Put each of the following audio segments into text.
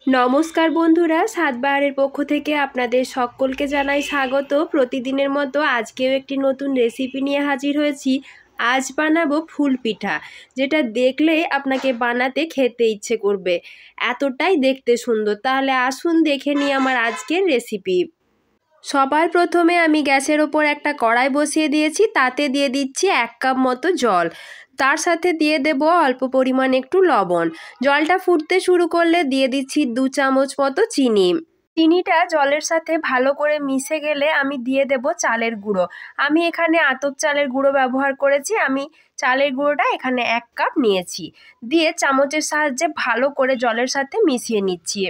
নমস্কার বন্ধুরা, স্বাদবাহারের পক্ষ থেকে আপনাদের সকলকে জানাই স্বাগত। প্রতিদিনের মতো আজকেও একটি নতুন রেসিপি নিয়ে হাজির হয়েছি। আজ বানাবো ফুল পিঠা, যেটা দেখলেই আপনাকে বানাতে খেতে ইচ্ছে করবে, এতটাই দেখতে সুন্দর। তাহলে আসুন দেখে নিই আমার আজকের রেসিপি। সবার প্রথমে আমি গ্যাসের ওপর একটা কড়াই বসিয়ে দিয়েছি, তাতে দিয়ে দিচ্ছি 1 কাপ মতো জল। তার সাথে দিয়ে দেব অল্প পরিমাণ একটু লবণ। জলটা ফুটতে শুরু করলে দিয়ে দিচ্ছি 2 চামচ মতো চিনি। চিনিটা জলের সাথে ভালো করে মিশে গেলে আমি দিয়ে দেব চালের গুঁড়ো। আমি এখানে আতপ চালের গুঁড়ো ব্যবহার করেছি। আমি চালের গুঁড়োটা এখানে 1 কাপ নিয়েছি। দিয়ে চামচের সাহায্যে ভালো করে জলের সাথে মিশিয়ে নিচ্ছি।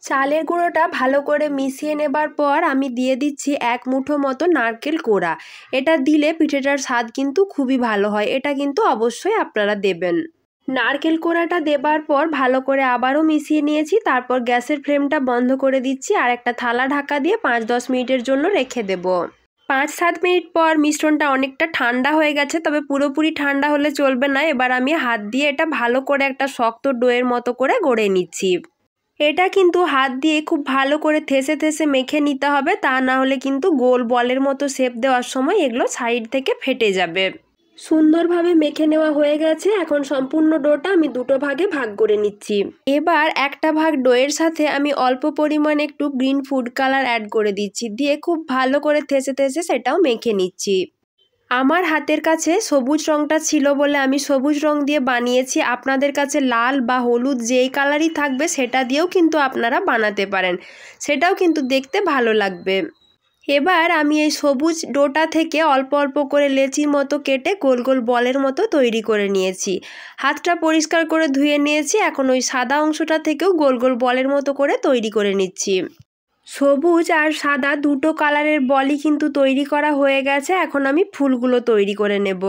চালের গুঁড়োটা ভালো করে মিশিয়ে নেবার পর আমি দিয়ে দিচ্ছি 1 মুঠো মতো নারকেল কোড়া। এটা দিলে পিঠেটার স্বাদ কিন্তু খুবই ভালো হয়, এটা কিন্তু অবশ্যই আপনারা দেবেন। নারকেল কোড়াটা দেবার পর ভালো করে আবারও মিশিয়ে নিয়েছি। তারপর গ্যাসের ফ্লেমটা বন্ধ করে দিচ্ছি আর একটা থালা ঢাকা দিয়ে 5-10 মিনিটের জন্য রেখে দেব। 5-7 মিনিট পর মিশ্রণটা অনেকটা ঠান্ডা হয়ে গেছে, তবে পুরোপুরি ঠান্ডা হলে চলবে না। এবার আমি হাত দিয়ে এটা ভালো করে একটা শক্ত ডোয়ের মতো করে গড়ে নিচ্ছি। এটা কিন্তু হাত দিয়ে খুব ভালো করে থেসে থেসে মেখে নিতে হবে, তা না হলে কিন্তু গোল বলের মতো শেপ দেওয়ার সময় এগুলো সাইড থেকে ফেটে যাবে। সুন্দরভাবে মেখে নেওয়া হয়ে গেছে। এখন সম্পূর্ণ ডোটা আমি দুটো ভাগে ভাগ করে নিচ্ছি। এবার একটা ভাগ ডোয়ের সাথে আমি অল্প পরিমাণ একটু গ্রিন ফুড কালার অ্যাড করে দিচ্ছি, দিয়ে খুব ভালো করে থেসে থেসে সেটাও মেখে নিচ্ছি। আমার হাতের কাছে সবুজ রঙটা ছিল বলে আমি সবুজ রং দিয়ে বানিয়েছি। আপনাদের কাছে লাল বা হলুদ যেই কালারই থাকবে সেটা দিয়েও কিন্তু আপনারা বানাতে পারেন, সেটাও কিন্তু দেখতে ভালো লাগবে। এবার আমি এই সবুজ ডোটা থেকে অল্প অল্প করে লেচির মতো কেটে গোল গোল বলের মতো তৈরি করে নিয়েছি। হাতটা পরিষ্কার করে ধুয়ে নিয়েছি। এখন ওই সাদা অংশটা থেকেও গোল গোল বলের মতো করে তৈরি করে নিচ্ছি। সবুজ আর সাদা দুটো কালারের বলই কিন্তু তৈরি করা হয়ে গেছে। এখন আমি ফুলগুলো তৈরি করে নেব।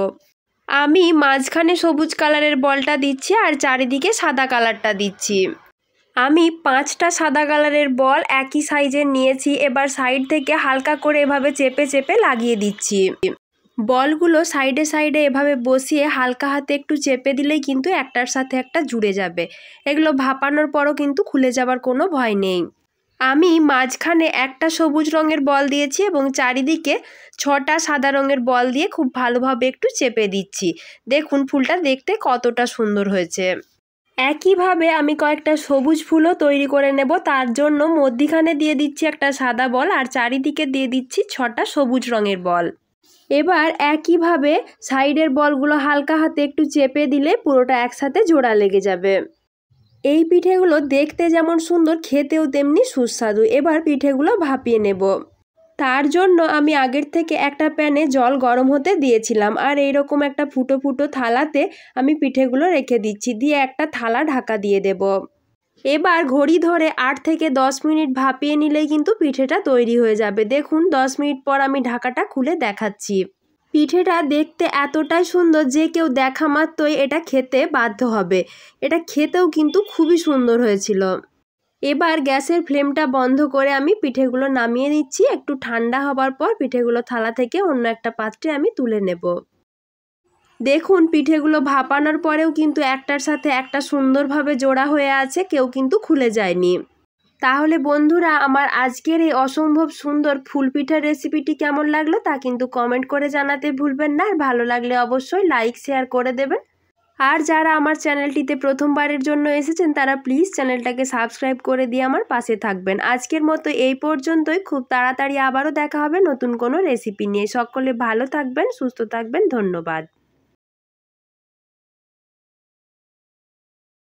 আমি মাঝখানে সবুজ কালারের বলটা দিচ্ছি আর চারিদিকে সাদা কালারটা দিচ্ছি। আমি 5টা সাদা কালারের বল একই সাইজের নিয়েছি। এবার সাইড থেকে হালকা করে এভাবে চেপে চেপে লাগিয়ে দিচ্ছি। বলগুলো সাইডে সাইডে এভাবে বসিয়ে হালকা হাতে একটু চেপে দিলেই কিন্তু একটার সাথে একটা জুড়ে যাবে। এগুলো ভাপানোর পরও কিন্তু খুলে যাবার কোনো ভয় নেই। আমি মাঝখানে একটা সবুজ রঙের বল দিয়েছি এবং চারিদিকে 6টা সাদা রঙের বল দিয়ে খুব ভালোভাবে একটু চেপে দিচ্ছি। দেখুন ফুলটা দেখতে কতটা সুন্দর হয়েছে। একইভাবে আমি কয়েকটা সবুজ ফুলও তৈরি করে নেব। তার জন্য মধ্যিখানে দিয়ে দিচ্ছি একটা সাদা বল আর চারিদিকে দিয়ে দিচ্ছি 6টা সবুজ রঙের বল। এবার একইভাবে সাইডের বলগুলো হালকা হাতে একটু চেপে দিলে পুরোটা একসাথে জোড়া লেগে যাবে। এই পিঠেগুলো দেখতে যেমন সুন্দর, খেতেও তেমনি সুস্বাদু। এবার পিঠেগুলো ভাপিয়ে নেব। তার জন্য আমি আগের থেকে একটা প্যানে জল গরম হতে দিয়েছিলাম আর এইরকম একটা ফুটো ফুটো থালাতে আমি পিঠেগুলো রেখে দিচ্ছি, দিয়ে একটা থালা ঢাকা দিয়ে দেব। এবার ঘড়ি ধরে 8 থেকে 10 মিনিট ভাপিয়ে নিলেই কিন্তু পিঠেটা তৈরি হয়ে যাবে। দেখুন 10 মিনিট পর আমি ঢাকাটা খুলে দেখাচ্ছি। পিঠেটা দেখতে এতটাই সুন্দর যে কেউ দেখা মাত্রই এটা খেতে বাধ্য হবে। এটা খেতেও কিন্তু খুবই সুন্দর হয়েছিল। এবার গ্যাসের ফ্লেমটা বন্ধ করে আমি পিঠেগুলো নামিয়ে নিচ্ছি। একটু ঠান্ডা হবার পর পিঠেগুলো থালা থেকে অন্য একটা পাত্রে আমি তুলে নেব। দেখুন পিঠেগুলো ভাপানোর পরেও কিন্তু একটার সাথে একটা সুন্দরভাবে জোড়া হয়ে আছে, কেউ কিন্তু খুলে যায়নি। তাহলে বন্ধুরা, আমার আজকের এই অসম্ভব সুন্দর ফুল পিঠার রেসিপিটি কেমন লাগলো তা কিন্তু কমেন্ট করে জানাতে ভুলবেন না। আর ভালো লাগলে অবশ্যই লাইক শেয়ার করে দেবেন। আর যারা আমার চ্যানেলটিতে প্রথমবারের জন্য এসেছেন তারা প্লিজ চ্যানেলটাকে সাবস্ক্রাইব করে দিয়ে আমার পাশে থাকবেন। আজকের মতো এই পর্যন্তই। খুব তাড়াতাড়ি আবারও দেখা হবে নতুন কোনো রেসিপি নিয়ে। সকলে ভালো থাকবেন, সুস্থ থাকবেন। ধন্যবাদ।